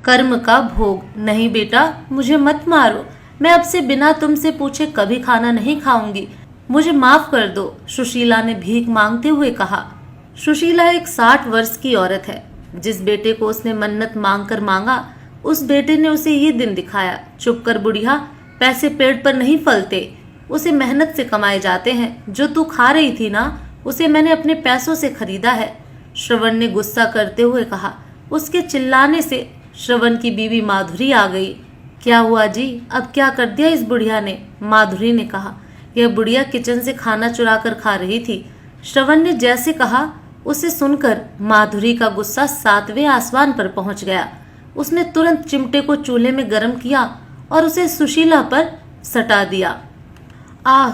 कर्म का भोग। नहीं बेटा, मुझे मत मारो, मैं अब से बिना तुमसे पूछे कभी खाना नहीं खाऊंगी, मुझे माफ कर दो, सुशीला ने भीख मांगते हुए कहा। सुशीला एक 60 वर्ष की औरत है। जिस बेटे को उसने मन्नत मांग कर मांगा, उस बेटे ने उसे ये दिन दिखाया। चुप कर बुढ़िया, पैसे पेड़ पर नहीं फलते, उसे मेहनत से कमाए जाते हैं। जो तू खा रही थी ना, उसे मैंने अपने पैसों से खरीदा है, श्रवण ने गुस्सा करते हुए कहा। उसके चिल्लाने से श्रवण की बीवी माधुरी आ गई। क्या हुआ जी, अब क्या कर दिया इस बुढ़िया ने, माधुरी ने कहा। यह बुढ़िया किचन से खाना चुरा कर खा रही थी, श्रवण ने जैसे कहा। उसे सुनकर माधुरी का गुस्सा 7वें आसमान पर पहुंच गया। उसने तुरंत चिमटे को चूल्हे में गर्म किया और उसे सुशीला पर सटा दिया।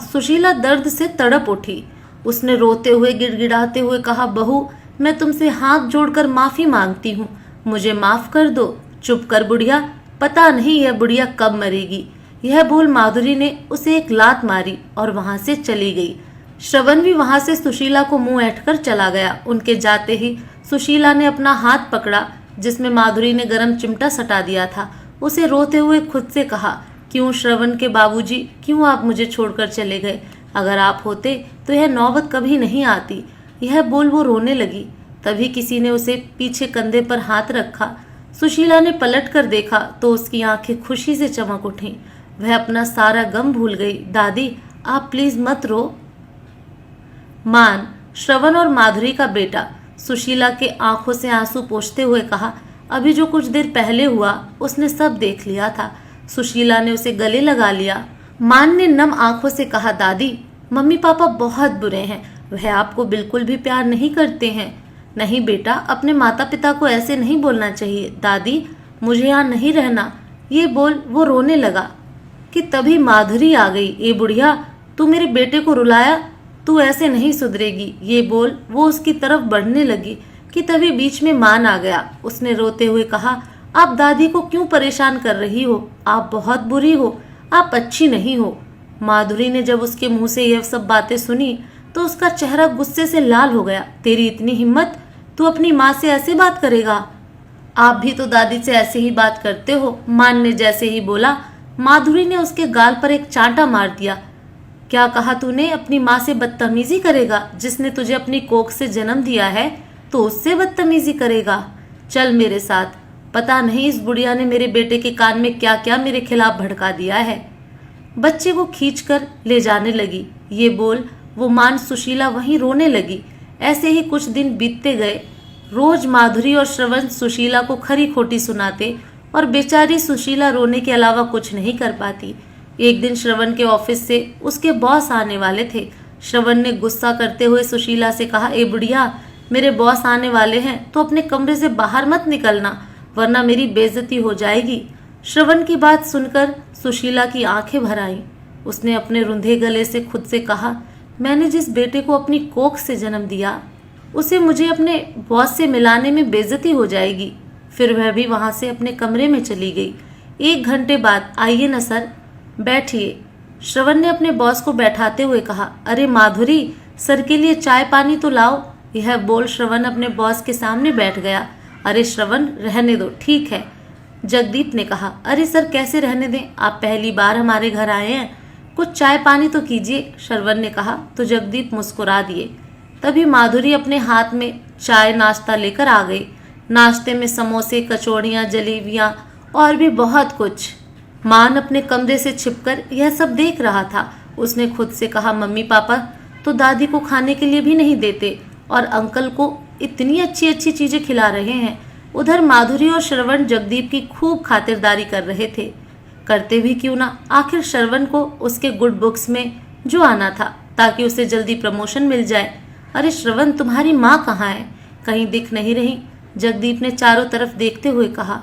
सुशीला दर्द से तड़प उठी। उसने रोते हुए गिड़गिड़ाते हुए कहा, बहू, मैं तुमसे हाथ जोड़कर माफी मांगती हूँ, मुझे माफ कर दो। चुप कर बुढ़िया, पता नहीं यह बुढ़िया कब मरेगी। यह बोल माधुरी ने उसे एक लात मारी और वहां से चली गई। श्रवण भी वहां से सुशीला को मुंह ऐंठकर चला गया। उनके जाते ही सुशीला ने अपना हाथ पकड़ा जिसमें माधुरी ने गरम चिमटा सटा दिया था। उसे रोते हुए खुद से कहा, क्यों श्रवण के बाबूजी, क्यों आप मुझे छोड़कर चले गए? अगर आप होते तो यह नौबत कभी नहीं आती। यह बोल वो रोने लगी। तभी किसी ने उसे पीछे कंधे पर हाथ रखा। सुशीला ने पलट कर देखा तो उसकी आंखें खुशी से चमक उठी। वह अपना सारा गम भूल गई। दादी, आप प्लीज मत रो। मान, श्रवण और माधुरी का बेटा, सुशीला के आंखों से आंसू पोंछते हुए कहा, अभी जो कुछ देर पहले हुआ उसने सब देख लिया था। सुशीला ने उसे गले लगा लिया। मान ने नम आंखों से कहा, दादी, मम्मी पापा बहुत बुरे हैं, वह आपको बिल्कुल भी प्यार नहीं करते हैं। नहीं बेटा, अपने माता पिता को ऐसे नहीं बोलना चाहिए। दादी, मुझे यहाँ नहीं रहना, ये बोल वो रोने लगा कि तभी माधुरी आ गई। ए बुढ़िया, तू मेरे बेटे को रुलाया, तू ऐसे नहीं सुधरेगी, ये बोल वो उसकी तरफ बढ़ने लगी कि तभी बीच में मान आ गया। उसने रोते हुए कहा, आप दादी को क्यों परेशान कर रही हो? आप बहुत बुरी हो, आप अच्छी नहीं हो। माधुरी ने जब उसके मुंह से यह सब बातें सुनी तो उसका चेहरा गुस्से से लाल हो गया। तेरी इतनी हिम्मत, तू अपनी माँ से ऐसे बात करेगा? आप भी तो दादी से ऐसे ही बात करते हो। मान ने जैसे ही बोला, माधुरी ने उसके गाल पर एक चांटा मार दिया। क्या कहा तूने? अपनी माँ से बदतमीजी करेगा? जिसने तुझे अपनी कोख से जन्म दिया है तो उससे बदतमीजी करेगा? चल मेरे साथ। पता नहीं इस बुढ़िया ने मेरे बेटे के कान में क्या क्या मेरे खिलाफ भड़का दिया है। बच्चे को खींचकर ले जाने लगी। ये बोल वो मान सुशीला वहीं रोने लगी। ऐसे ही कुछ दिन बीतते गए। रोज माधुरी और श्रवण सुशीला को खरी खोटी सुनाते और बेचारी सुशीला रोने के अलावा कुछ नहीं कर पाती। एक दिन श्रवण के ऑफिस से उसके बॉस आने वाले थे। श्रवण ने गुस्सा करते हुए सुशीला से कहा, ए बुढ़िया, मेरे बॉस आने वाले हैं तो अपने कमरे से बाहर मत निकलना, वरना मेरी बेइज्जती हो जाएगी। श्रवण की बात सुनकर सुशीला की आंखें भर आईं। उसने अपने रुंधे गले से खुद से कहा, मैंने जिस बेटे को अपनी कोख से जन्म दिया, उसे मुझे अपने बॉस से मिलाने में बेइज्जती हो जाएगी। फिर वह भी वहां से अपने कमरे में चली गई। 1 घंटे बाद, आइए न सर, बैठिए, श्रवण ने अपने बॉस को बैठाते हुए कहा। अरे माधुरी, सर के लिए चाय पानी तो लाओ। यह बोल श्रवण अपने बॉस के सामने बैठ गया। अरे श्रवण, रहने दो, ठीक है, जगदीप ने कहा। अरे सर, कैसे रहने दें, आप पहली बार हमारे घर आए हैं, कुछ चाय पानी तो कीजिए, श्रवण ने कहा। तो जगदीप मुस्कुरा दिए। तभी माधुरी अपने हाथ में चाय नाश्ता लेकर आ गई। नाश्ते में समोसे, कचौड़ियाँ, जलेबियाँ और भी बहुत कुछ। मान अपने कमरे से छिपकर यह सब देख रहा था। उसने खुद से कहा, मम्मी पापा तो दादी को खाने के लिए भी नहीं देते और अंकल को इतनी अच्छी अच्छी चीजें खिला रहे हैं। उधर माधुरी और श्रवण जगदीप की खूब खातिरदारी कर रहे थे। करते भी क्यों ना, आखिर श्रवण को उसके गुड बुक्स में जो आना था ताकि उसे जल्दी प्रमोशन मिल जाए। अरे श्रवण, तुम्हारी माँ कहाँ है? कहीं दिख नहीं रही, जगदीप ने चारों तरफ देखते हुए कहा।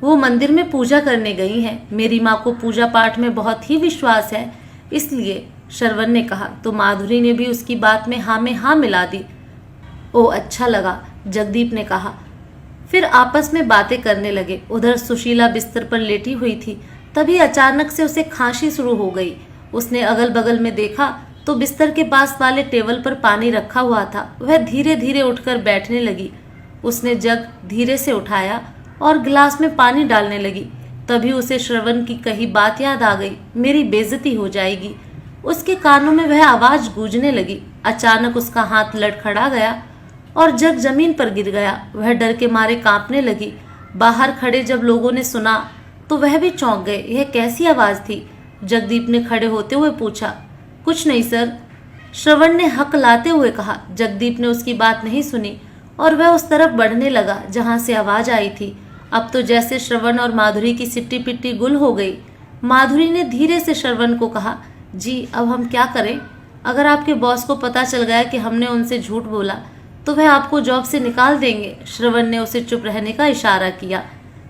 वो मंदिर में पूजा करने गई हैं। मेरी माँ को पूजा पाठ में बहुत ही विश्वास है, इसलिए, श्रवण ने कहा। तो माधुरी ने भी उसकी बात में हाँ मिला दी। ओ, अच्छा लगा, जगदीप ने कहा। फिर आपस में बातें करने लगे। उधर सुशीला बिस्तर पर लेटी हुई थी। तभी अचानक से उसे खांसी शुरू हो गई। उसने अगल बगल में देखा तो बिस्तर के पास वाले टेबल पर पानी रखा हुआ था। वह धीरे धीरे उठकर बैठने लगी। उसने जग धीरे से उठाया और गिलास में पानी डालने लगी। तभी उसे श्रवण की कही बात याद आ गई, मेरी बेइज्जती हो जाएगी। उसके कानों में वह आवाज गूंजने लगी। अचानक उसका हाथ लड़खड़ा गया और जग जमीन पर गिर गया। वह डर के मारे कांपने लगी। बाहर खड़े जब लोगों ने सुना तो वह भी चौंक गए। यह कैसी आवाज थी? जगदीप ने खड़े होते हुए पूछा। कुछ नहीं सर, श्रवण ने हक लाते हुए कहा। जगदीप ने उसकी बात नहीं सुनी और वह उस तरफ बढ़ने लगा जहां से आवाज आई थी। अब तो जैसे श्रवण और माधुरी की सिट्टी पिट्टी गुल हो गई। माधुरी ने धीरे से श्रवण को कहा, जी अब हम क्या करें? अगर आपके बॉस को पता चल गया कि हमने उनसे झूठ बोला तो वह आपको जॉब से निकाल देंगे। श्रवण ने उसे चुप रहने का इशारा किया।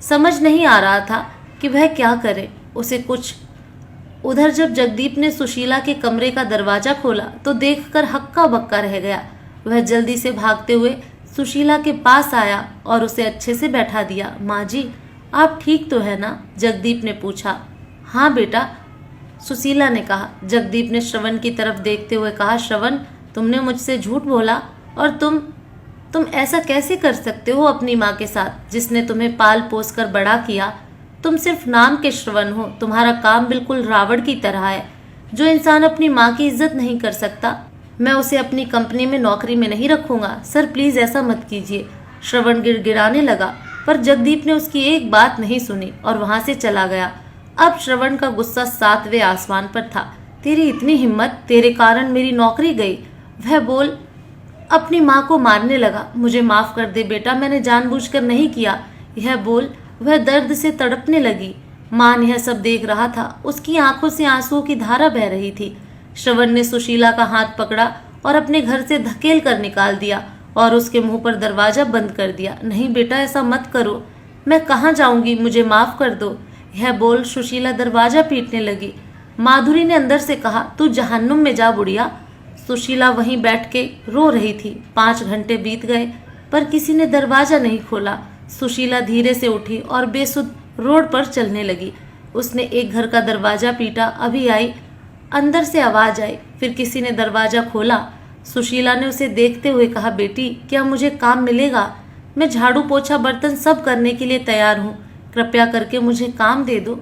समझ नहीं आ रहा था कि वह क्या करे, उसे कुछ। उधर जब जगदीप ने सुशीला के कमरे का दरवाजा खोला तो देखकर हक्का बक्का रह गया। वह जल्दी से भागते हुए सुशीला के पास आया और उसे अच्छे से बैठा दिया। माँ जी, आप ठीक तो है ना? जगदीप ने पूछा। हाँ बेटा, सुशीला ने कहा। जगदीप ने श्रवण की तरफ देखते हुए कहा, श्रवण, तुमने मुझसे झूठ बोला और तुम ऐसा कैसे कर सकते हो अपनी माँ के साथ, जिसने तुम्हें पाल पोस कर बड़ा किया? तुम सिर्फ नाम के श्रवण हो। तुम्हारा काम बिल्कुल रावण की तरह है। जो इंसान अपनी माँ की इज्जत नहीं कर सकता, मैं उसे अपनी कंपनी में नौकरी में नहीं रखूंगा। सर प्लीज ऐसा मत कीजिए। श्रवण गिड़गिड़ाने लगा, पर जगदीप ने उसकी एक बात नहीं सुनी और वहां से चला गया। अब श्रवण का गुस्सा 7वें आसमान पर था। तेरी इतनी हिम्मत, तेरे कारण मेरी नौकरी गई। वह बोल अपनी माँ को मारने लगा। मुझे माफ कर दे बेटा, मैंने जानबूझकर नहीं किया। यह बोल वह दर्द से तड़पने लगी। मान यह सब देख रहा था। उसकी आंखों से आंसुओं की धारा बह रही थी। श्रवण ने सुशीला का हाथ पकड़ा और अपने घर से धकेल कर निकाल दिया और उसके मुंह पर दरवाजा बंद कर दिया। नहीं बेटा, ऐसा मत करो। मैं कहाँ जाऊंगी, मुझे माफ कर दो। यह बोल सुशीला दरवाजा पीटने लगी। माधुरी ने अंदर से कहा, तू जहन्नुम में जा बुढ़िया। सुशीला वहीं बैठ के रो रही थी। 5 घंटे बीत गए पर किसी ने दरवाजा नहीं खोला। सुशीला धीरे से उठी और बेसुध रोड पर चलने लगी। उसने एक घर का दरवाजा पीटा, अभी आई। अंदर से आवाज आई, फिर किसी ने दरवाजा खोला। सुशीला ने उसे देखते हुए कहा, बेटी क्या मुझे काम मिलेगा? मैं झाड़ू पोछा बर्तन सब करने के लिए तैयार हूँ। कृपया करके मुझे काम दे दो।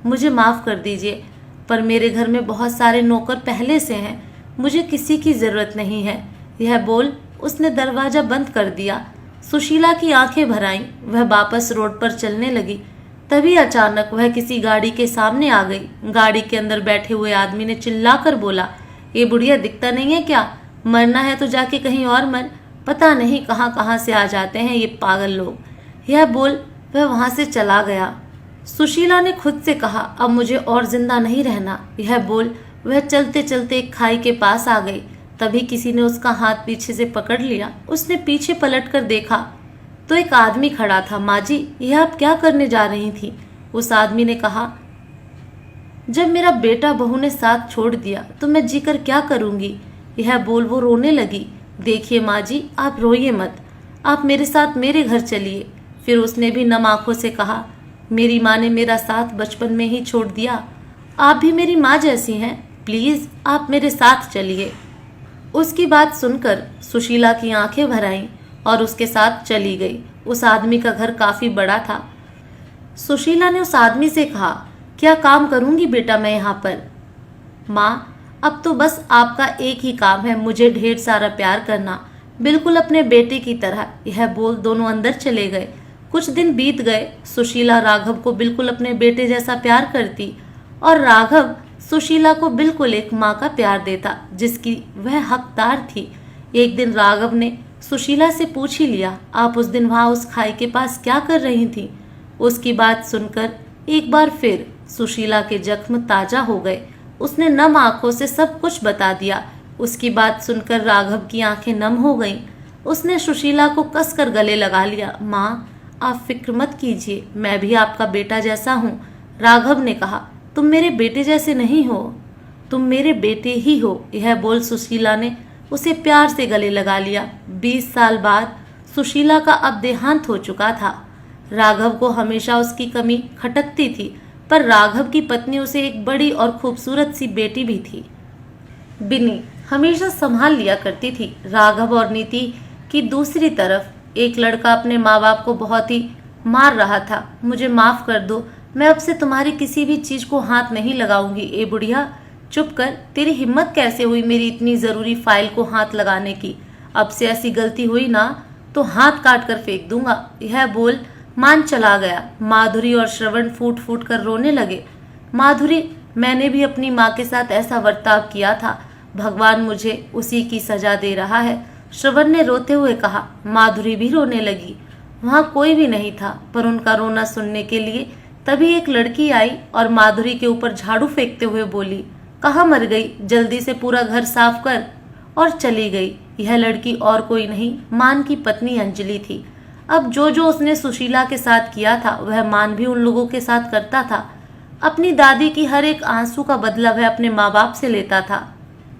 मुझे माफ कर दीजिए, पर मेरे घर में बहुत सारे नौकर पहले से हैं। मुझे किसी की जरूरत नहीं है। यह बोल उसने दरवाजा बंद कर दिया। सुशीला की आंखें भर आईं। वह वापस रोड पर चलने लगी। तभी अचानक वह किसी गाड़ी के सामने आ गई। गाड़ी के अंदर बैठे हुए आदमी ने चिल्लाकर बोला, ये बुढ़िया दिखता नहीं है क्या? मरना है तो जाके कहीं और मर। पता नहीं कहां कहां से आ जाते हैं ये पागल लोग। यह बोल वह वहां से चला गया। सुशीला ने खुद से कहा, अब मुझे और जिंदा नहीं रहना। यह बोल वह चलते चलते एक खाई के पास आ गई। तभी किसी ने उसका हाथ पीछे से पकड़ लिया। उसने पीछे पलट कर देखा तो एक आदमी खड़ा था। माँ जी, यह आप क्या करने जा रही थी? उस आदमी ने कहा, जब मेरा बेटा बहू ने साथ छोड़ दिया तो मैं जीकर क्या करूंगी? यह बोल वो रोने लगी। देखिए माँ जी, आप रोइए मत, आप मेरे साथ मेरे घर चलिए। फिर उसने भी नम आंखों से कहा, मेरी माँ ने मेरा साथ बचपन में ही छोड़ दिया। आप भी मेरी माँ जैसी हैं, प्लीज आप मेरे साथ चलिए। उसकी बात सुनकर सुशीला की आंखें भर आईं और उसके साथ चली गई। उस आदमी का घर काफी बड़ा था। सुशीला ने उस आदमी से कहा, क्या काम करूंगी बेटा मैं यहाँ पर? माँ, अब तो बस आपका एक ही काम है, मुझे ढेर सारा प्यार करना, बिल्कुल अपने बेटे की तरह। यह बोल दोनों अंदर चले गए। कुछ दिन बीत गए। सुशीला राघव को बिल्कुल अपने बेटे जैसा प्यार करती और राघव सुशीला को बिल्कुल एक माँ का प्यार देता जिसकी वह हकदार थी। एक दिन राघव ने सुशीला से पूछ ही लिया, आप उस दिन वहां उस खाई के पास क्या कर रही थी? उसकी बात सुनकर एक बार फिर सुशीला के जख्म ताजा हो गए। उसने नम आंखों से सब कुछ बता दिया। उसकी बात सुनकर राघव की आंखें नम हो गईं। उसने सुशीला को कसकर गले लगा लिया। माँ, आप फिक्र मत कीजिए, मैं भी आपका बेटा जैसा हूँ। राघव ने कहा, तुम मेरे बेटे जैसे नहीं हो, तुम मेरे बेटे ही हो। यह बोल सुशीला ने उसे प्यार से गले लगा लिया। 20 साल बाद सुशीला का अब देहांत हो चुका था। राघव को हमेशा उसकी कमी खटकती थी, पर राघव की पत्नी उसे एक बड़ी और खूबसूरत सी बेटी भी थी। बिन्नी हमेशा संभाल लिया करती थी। राघव और नीति की दूसरी तरफ एक लड़का अपने माँ बाप को बहुत ही मार रहा था। मुझे माफ कर दो, मैं अब से तुम्हारी किसी भी चीज को हाथ नहीं लगाऊंगी। ए बुढ़िया, चुप कर। तेरी हिम्मत कैसे हुई मेरी इतनी जरूरी फाइल को हाथ लगाने की? अब से ऐसी गलती हुई ना तो हाथ काट कर फेंक दूंगा। यह बोल मान चला गया। माधुरी और श्रवण फूट फूट कर रोने लगे। माधुरी, मैंने भी अपनी माँ के साथ ऐसा बर्ताव किया था। भगवान मुझे उसी की सजा दे रहा है, श्रवण ने रोते हुए कहा। माधुरी भी रोने लगी। वहां कोई भी नहीं था, पर उनका रोना सुनने के लिए तभी एक लड़की आई और माधुरी के ऊपर झाड़ू फेंकते हुए बोली, कहाँ मर गई? जल्दी से पूरा घर साफ कर। और चली गई। यह लड़की और कोई नहीं, मान की पत्नी अंजलि थी। अब जो जो उसने सुशीला के साथ किया था वह मान भी उन लोगों के साथ करता था। अपनी दादी की हर एक आंसू का बदला वह अपने माँ बाप से लेता था।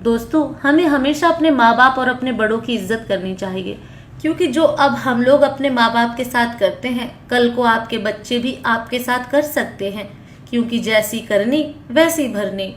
दोस्तों, हमें हमेशा अपने माँ बाप और अपने बड़ों की इज्जत करनी चाहिए, क्योंकि जो अब हम लोग अपने माँ बाप के साथ करते हैं, कल को आपके बच्चे भी आपके साथ कर सकते हैं, क्योंकि जैसी करनी वैसी भरनी।